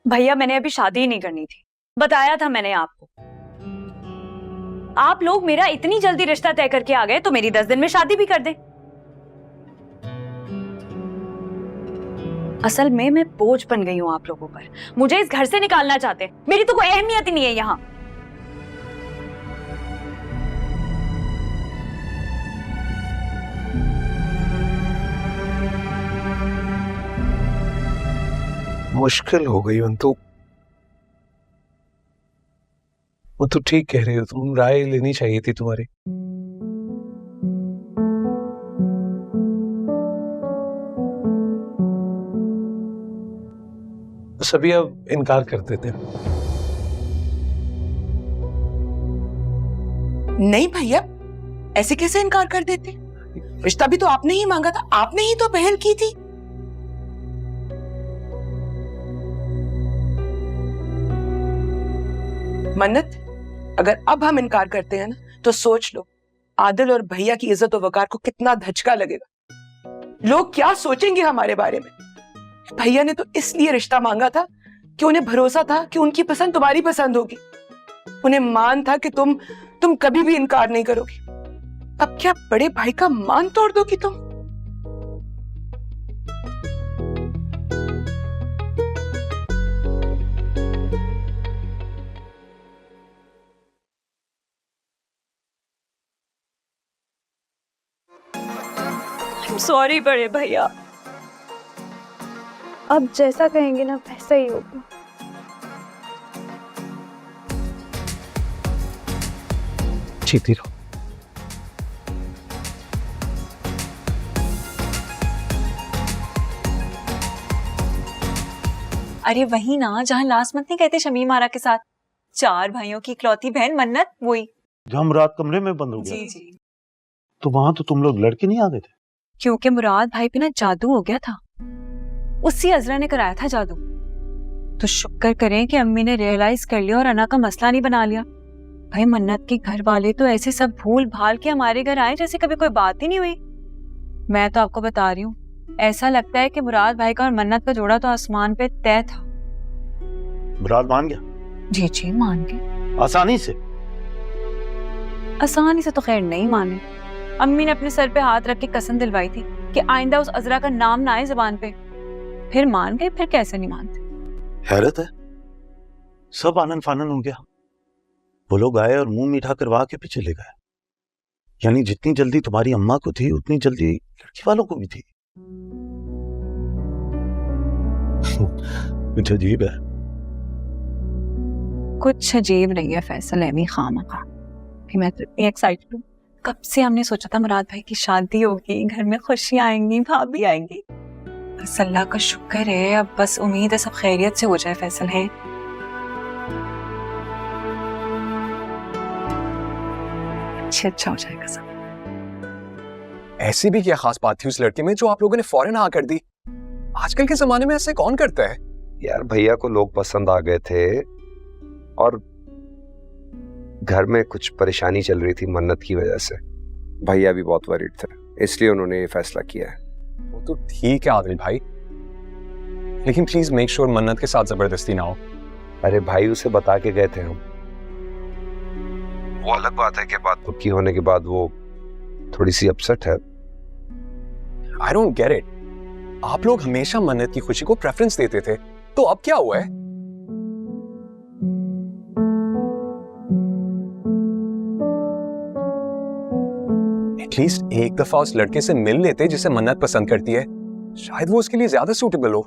भैया मैंने अभी शादी ही नहीं करनी थी, बताया था मैंने आपको। आप लोग मेरा इतनी जल्दी रिश्ता तय करके आ गए तो मेरी 10 दिन में शादी भी कर दें। असल में मैं बोझ बन गई हूं आप लोगों पर, मुझे इस घर से निकालना चाहते, मेरी तो कोई अहमियत ही नहीं है यहाँ। मुश्किल हो गई तो वो तो ठीक कह रही हो, तुम राय लेनी चाहिए थी तुम्हारी। सभी अब इनकार कर देते हैं। नहीं भैया, ऐसे कैसे इनकार कर देते? रिश्ता भी तो आपने ही मांगा था, आपने ही तो पहल की थी। मन्नत, अगर अब हम इनकार करते हैं ना तो सोच लो आदिल और भैया की इज्जत और वकार को कितना धचका लगेगा। लोग क्या सोचेंगे हमारे बारे में। भैया ने तो इसलिए रिश्ता मांगा था कि उन्हें भरोसा था कि उनकी पसंद तुम्हारी पसंद होगी। उन्हें मान था कि तुम कभी भी इनकार नहीं करोगी। अब क्या बड़े भाई का मान तोड़ दोगी तुम? सॉरी बड़े भैया, अब जैसा कहेंगे ना वैसा ही होगा। जीती रहो। अरे वही ना जहाँ लास्ट मंथ नहीं कहते शमीम आरा के साथ, 4 भाइयों की इकलौती बहन मन्नत, वही जहाँ मुराद कमरे में बंद हो गया। जी जी। तो वहां तो तुम लोग लड़के नहीं आ गए थे? क्योंकि मुराद भाई पे ना जादू हो गया था, उसी अजरा ने कराया था जादू। तो शुक्र करें कि अम्मी ने रियलाइज कर लिया और अना का मसला नहीं बना लिया। भाई मन्नत के घर वाले तो ऐसे सब भूल भाल के हमारे घर आए जैसे कभी कोई बात ही नहीं हुई। मैं तो आपको बता रही हूँ, ऐसा लगता है कि मुराद भाई का और मन्नत का जोड़ा तो आसमान पे तय था। मुराद मान गया? जी जी मान गए, आसानी से? आसानी से तो खैर नहीं माने। अम्मी ने अपने सर पे हाथ रख के कसम दिलवाई थी कि आइंदा उस अजरा का नाम ना आए जुबान पे। फिर मान गए, फिर कैसे नहीं मानते। हैरत है, सब आनन फानन हो गया। वो लोग आए और मुंह मीठा करवा के भी चले गए। यानी जितनी जल्दी तुम्हारी अम्मा को थी उतनी जल्दी लड़की वालों को भी थी। कुछ अजीब है। कुछ अजीब नहीं है फैसल, एमी खामखा कि मैं तो इतनी एक्साइटेड हूँ। कब से हमने सोचा था मुराद भाई की शादी होगी, घर में खुशियां आएंगी, भाभी आएंगी। बस अल्लाह का शुक्र है, अब बस उम्मीद है सब खैरियत से हो जाए। फैसल है अच्छा हो जाएगा सब। ऐसी भी क्या खास बात थी उस लड़के में जो आप लोगों ने फौरन हाँ कर दी? आजकल के जमाने में ऐसे कौन करता है? यार भैया को लोग पसंद आ गए थे और घर में कुछ परेशानी चल रही थी मन्नत की वजह से। भैया भी बहुत वरीड थे, इसलिए उन्होंने ये फैसला किया है। वो तो ठीक है आदिल भाई, लेकिन प्लीज मेक श्योर मन्नत के साथ जबरदस्ती ना हो। अरे भाई उसे बता के गए थे हम। वो अलग बात है कि बात पक्की होने के बाद वो थोड़ी सी अपसेट है। आई डोंट गेट इट, आप लोग हमेशा मन्नत की खुशी को प्रेफरेंस देते थे, तो अब क्या हुआ है? एटलीस्ट एक दफा उस लड़के से मिल लेते जिसे मन्नत पसंद करती है, शायद वो उसके लिए ज्यादा सूटेबल हो।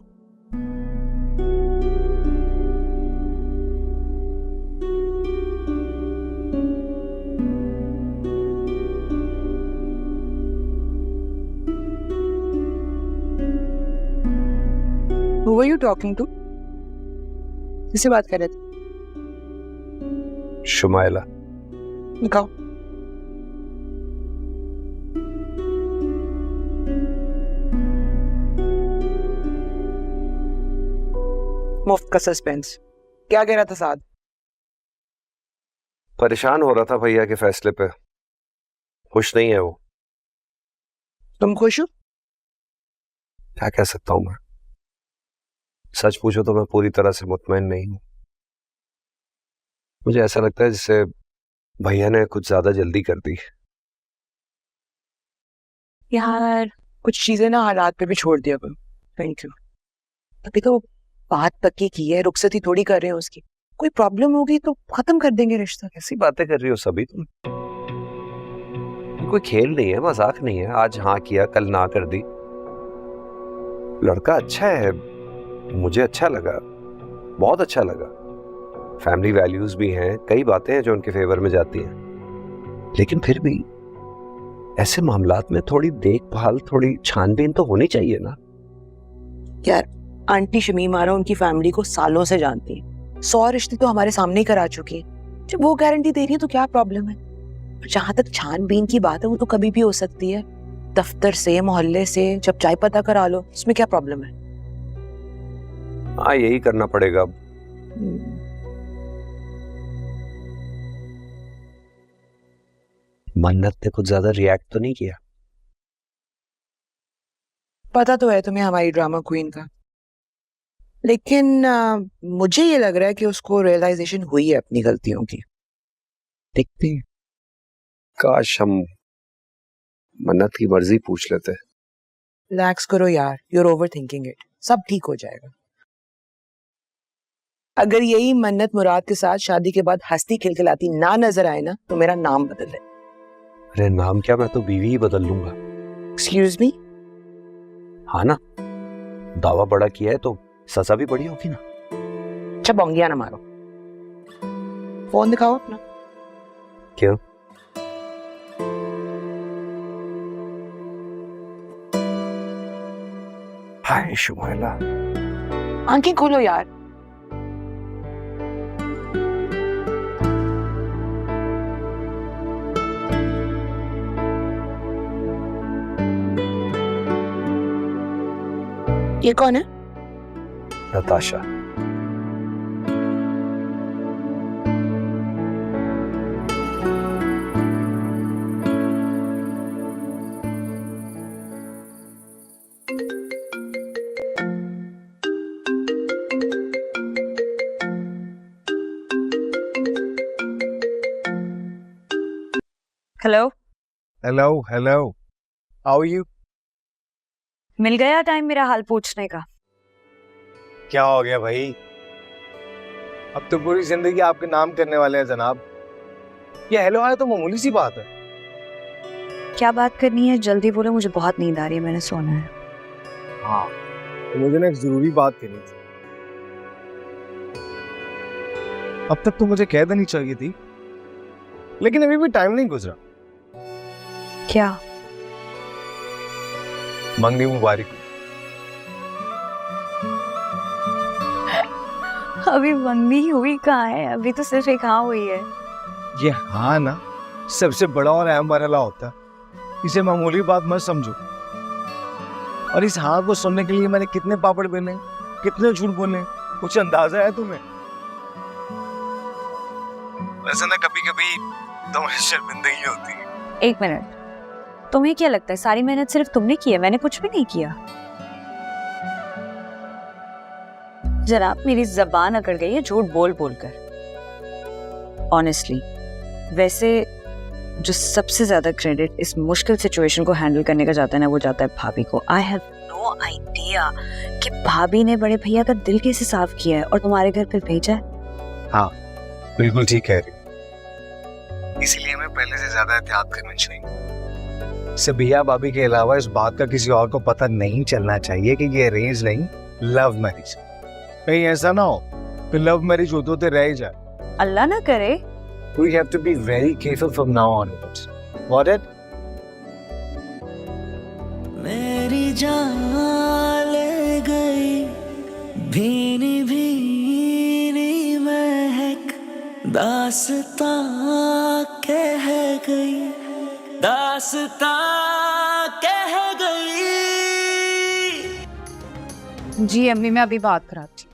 Who were you talking to? किससे बात कर रहे थे? शुमाइला। दिखाओ। मुफ्त का सस्पेंस। क्या कह रहा था साद? परेशान हो रहा था भैया के फैसले पे, खुश नहीं है वो। तुम खुश हो? क्या कह सकता हूं मैं। सच पूछो तो मैं पूरी तरह से मुतमईन नहीं हूँ। मुझे ऐसा लगता है जैसे भैया ने कुछ ज्यादा जल्दी कर दी। यार कुछ चीजें ना हालात पे भी छोड़ दिया करो। Thank you. अभी तो बात पक्की की है, रुखसती थोड़ी कर रहे हैं उसकी। कोई प्रॉब्लम होगी तो खत्म कर देंगे रिश्ता। कैसी बातें कर रही हो सभी तुम? कोई खेल नहीं है, मजाक नहीं है। आज हाँ किया, कल ना कर दी। लड़का अच्छा है, मुझे अच्छा लगा, बहुत अच्छा लगा। फैमिली वैल्यूज भी हैं, कई बातें हैं जो उनके फेवर में जाती हैं, लेकिन फिर भी ऐसे मामलात में थोड़ी देखभाल, थोड़ी छानबीन तो होनी चाहिए ना। यार आंटी शमीम आरा उनकी फैमिली को सालों से जानती है, 100 रिश्ते तो हमारे सामने ही करा चुकी है। जब वो गारंटी दे रही है तो क्या प्रॉब्लम है? जहां तक छानबीन की बात है वो तो कभी भी हो सकती है, दफ्तर से, मोहल्ले से, जब चाय पता करा लो, इसमें क्या प्रॉब्लम है? हाँ यही करना पड़ेगा अब। मन्नत ने कुछ ज्यादा रिएक्ट तो नहीं किया? पता तो है तुम्हें हमारी ड्रामा क्वीन का, लेकिन मुझे ये लग रहा है कि उसको रियलाइजेशन हुई है अपनी गलतियों की। देखते हैं। काश हम मन्नत की मर्जी पूछ लेते। रिलैक्स करो यार, you are overthinking it. सब ठीक हो जाएगा। अगर यही मन्नत मुराद के साथ शादी के बाद हंसती खिलखिलाती ना नजर आए ना तो मेरा नाम बदल दे। अरे नाम क्या, मैं तो बीवी ही बदल लूंगा। Excuse me? हाँ ना, दावा बड़ा किया है तो सजा भी बड़ी होगी ना। अच्छा बोंगिया ना मारो, फोन दिखाओ अपना। क्यों? हाय शुमाइला। आंखें खोलो यार। ये कौन है? Natasha. Hello. Hello hello, how are you? मिल गया टाइम मेरा हाल पूछने का? क्या हो गया भाई? अब तो पूरी जिंदगी आपके नाम करने वाले हैं जनाब। ये हेलो आया तो मामूली सी बात है। क्या बात करनी है? जल्दी बोलो, मुझे बहुत नींद आ रही है, मैंने सोना है। हाँ तो मुझे ना एक जरूरी बात करनी थी। अब तक तो मुझे कह देनी चाहिए थी, लेकिन अभी भी टाइम नहीं गुजरा। क्या? मंगनी मुबारक। अभी मंगनी हुई कहाँ है? अभी तो सिर्फ एक हाँ हुई है। ये हाँ ना सबसे बड़ा और अहम मरहला होता है, इसे मामूली बात मत समझो। और इस हाँ को सुनने के लिए मैंने कितने पापड़ बेले, कितने झूठ बोले, कुछ अंदाजा है तुम्हें? वैसे ना कभी कभी तुम्हें शर्मिंदगी होती है। एक मिनट, तुम्हें क्या लगता है सारी मेहनत सिर्फ तुमने की है? मैंने कुछ भी नहीं किया। जनाब मेरी जबान अकड़ गई है झूठ बोल बोल कर। ऑनेस्टली वैसे जो सबसे ज्यादा क्रेडिट इस मुश्किल सिचुएशन को हैंडल करने का जाता है ना, वो जाता है भाभी को। आई हैव नो आइडिया कि भाभी ने बड़े भैया का दिल कैसे साफ किया है और तुम्हारे घर फिर भेजा है। हाँ बिल्कुल ठीक कह रही, इसीलिए हमें पहले से ज्यादा एहतियात करनी चाहिए। सबिया भाभी के अलावा इस बात का किसी और को पता नहीं चलना चाहिए कि ये अरेंज नहीं लव मैरिज। कहीं ऐसा ना हो कि लव मैरिज होते होते रह जाए। अल्लाह ना करे। We have to be very careful from now onwards. Got it? मेरी जान ले गई भीनी भीनी महक, दास्तां कह गई, दास्तां कह गई। जी अम्मी मैं अभी बात कराती हूँ।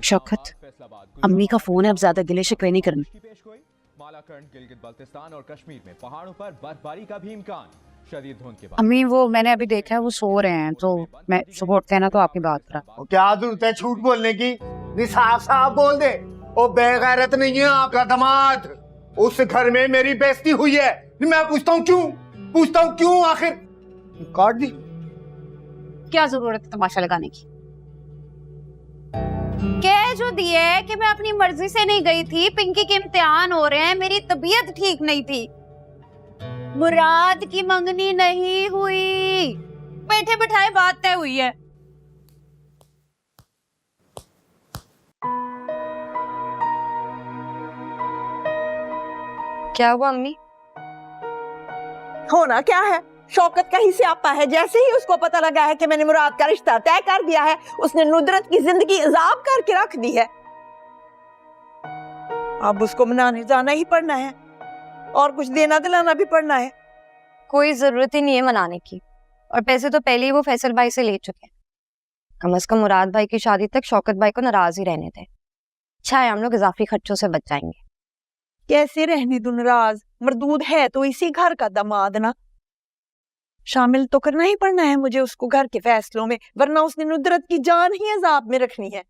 शौकत, अम्मी का फोन है, अब ज्यादा गिले शिकवे नहीं करनी। मालाकंड, गिलगित बल्तिस्तान और कश्मीर में पहाड़ों पर बर्फबारी का भी इम्कान। अम्मी वो मैंने अभी देखा है वो सो रहे हैं, तो मैं सुबह उठते हैं ना तो आपकी बात करा। क्या जरूरत है झूठ बोलने की? नहीं साफ साफ बोल दे। ओ बेगैरत नहीं है आपका दामाद। उस घर में मेरी बेइज्जती हुई है। मैं पूछता हूँ क्यों आखिर काट दी। क्या जरूरत है तमाशा लगाने की? कह जो दिए कि मैं अपनी मर्जी से नहीं गई थी, पिंकी के इम्तिहान हो रहे हैं, मेरी तबीयत ठीक नहीं थी, मुराद की मंगनी नहीं हुई, बैठे बैठाए बात तय हुई है। क्या हुआ अम्मी? होना क्या है, शौकत का ही स्यापा है। जैसे ही उसको पता लगा है कि मैंने मुराद का रिश्ता तय कर दिया है, उसने नुदरत की जिंदगी अजाब करके रख दी है। अब उसको मनाने जाना ही पड़ना है और कुछ देना दिलाना भी पड़ना है। कोई जरूरत ही नहीं है मनाने की, और पैसे तो पहले ही वो फैसल भाई से ले चुके हैं। कम से कम मुराद भाई की शादी तक शौकत भाई को नाराज ही रहने थे। अच्छा है हम लोग इजाफी खर्चों से बच जाएंगे। कैसे रहने दूं नाराज? मरदूद है तो इसी घर का दामाद ना, शामिल तो करना ही पड़ना है मुझे उसको घर के फैसलों में, वरना उसने नुदरत की जान ही अजाब में रखनी है।